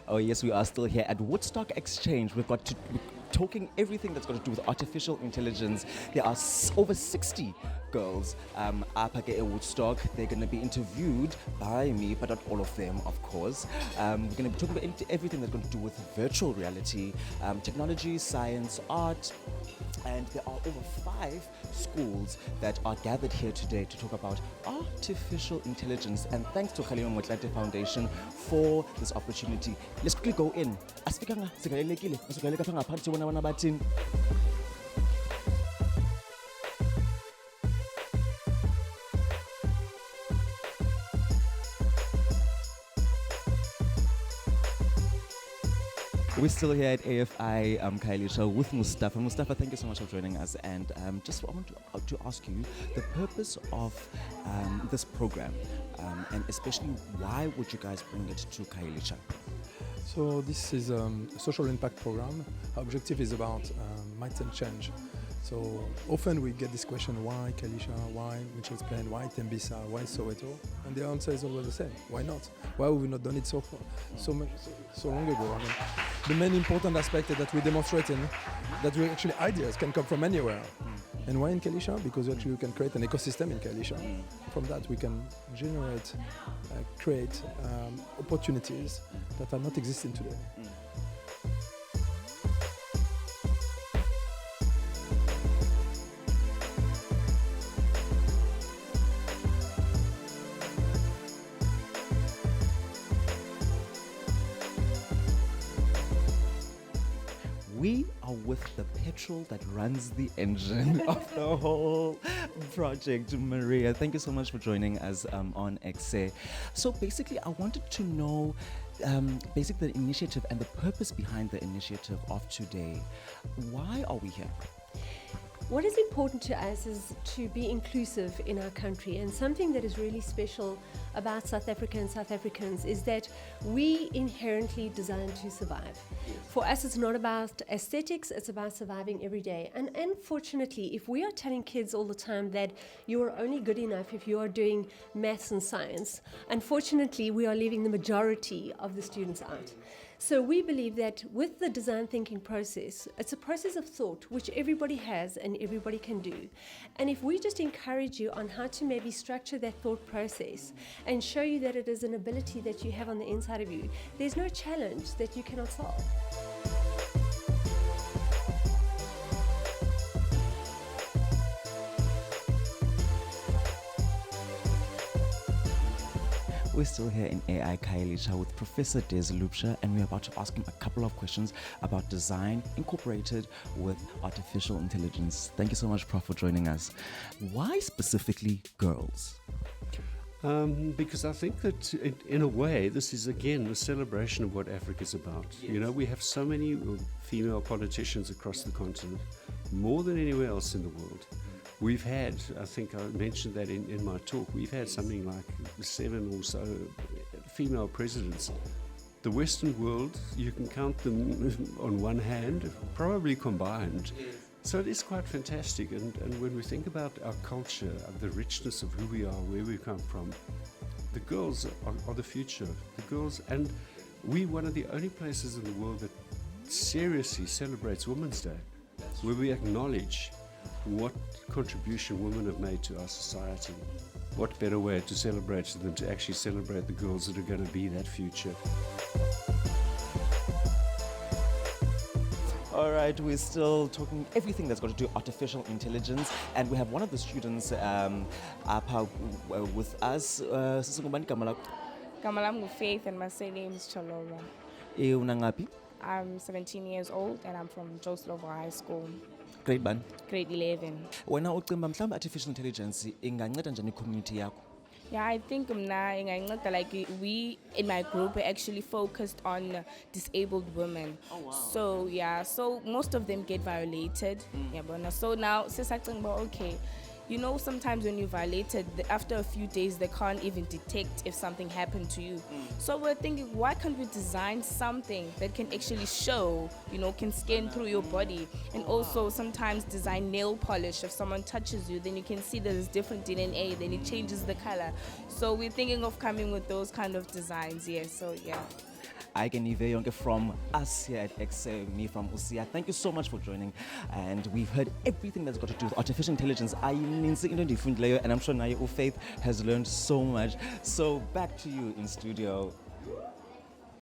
Oh yes, we are still here at Woodstock Exchange. We're talking everything that's got to do with artificial intelligence. There are over 60 girls up at Woodstock. They're going to be interviewed by me, but not all of them, of course. We're going to be talking about everything that's going to do with virtual reality, technology, science, art. And there are over 5 schools that are gathered here today to talk about artificial intelligence. And thanks to Kgalema Motlanthe Foundation for this opportunity. Let's quickly go in. We're still here at AFI Khayelitsha with Mustafa. Mustafa, thank you so much for joining us. And just I want to ask you the purpose of this program, and especially why would you guys bring it to Khayelitsha? So this is a social impact program. Our objective is about mindset change. So often we get this question, why Khayelitsha, why, which is explained, why Tembisa, why Soweto? And the answer is always the same, why not? Why have we not done it so long ago? I mean, the main important aspect is that we're demonstrating that we ideas can come from anywhere. And why in Khayelitsha? Because actually we can create an ecosystem in Khayelitsha. From that we can create opportunities that are not existing today. We are with the petrol that runs the engine of the whole project, Maria. Thank you so much for joining us on Ekse. So basically, I wanted to know the initiative and the purpose behind the initiative of today. Why are we here? What is important to us is to be inclusive in our country, and something that is really special about South Africa and South Africans is that we inherently design to survive. For us, it's not about aesthetics, it's about surviving every day. And unfortunately, if we are telling kids all the time that you are only good enough if you are doing maths and science, unfortunately, we are leaving the majority of the students out. So we believe that with the design thinking process, it's a process of thought which everybody has and everybody can do. And if we just encourage you on how to maybe structure that thought process and show you that it is an ability that you have on the inside of you, there's no challenge that you cannot solve. We're still here in AI Khayelitsha with Professor Des Lupsha, and we're about to ask him a couple of questions about design incorporated with artificial intelligence. Thank you so much, Prof, for joining us. Why specifically girls? Because I think that in a way, this is again a celebration of what Africa's about. Yes. You know, we have so many female politicians across the continent, more than anywhere else in the world. We've had, I think I mentioned that in my talk, we've had something like 7 or so female presidents. The Western world, you can count them on one hand, probably combined. So it is quite fantastic. And when we think about our culture, the richness of who we are, where we come from, the girls are the future. The girls, and we're one of the only places in the world that seriously celebrates Women's Day, where we acknowledge what contribution women have made to our society. What better way to celebrate than to actually celebrate the girls that are going to be that future. All right, we're still talking everything that's got to do artificial intelligence, and we have one of the students up with us. Kamalam Faith, and my surname is Chalora. I'm 17 years old and I'm from Joslovo High School. Grade 1? Grade 11. Wena ucimba mhlawumbe artificial intelligence inganceda njani community yakho? Yeah, I think like we in my group we actually focused on disabled women. Oh, wow. So yeah, so most of them get violated. Yeah, but so now okay. You know, sometimes when you're violated, after a few days, they can't even detect if something happened to you. So we're thinking, why can't we design something that can actually show, you know, can scan through your body? And also sometimes design nail polish. If someone touches you, then you can see there's different DNA, then it changes the color. So we're thinking of coming with those kind of designs, yes, so yeah. I can yonke from us here at Ekse, me from Usia. Thank you so much for joining. And we've heard everything that's got to do with artificial intelligence. And I'm sure Naya Faith has learned so much. So back to you in studio.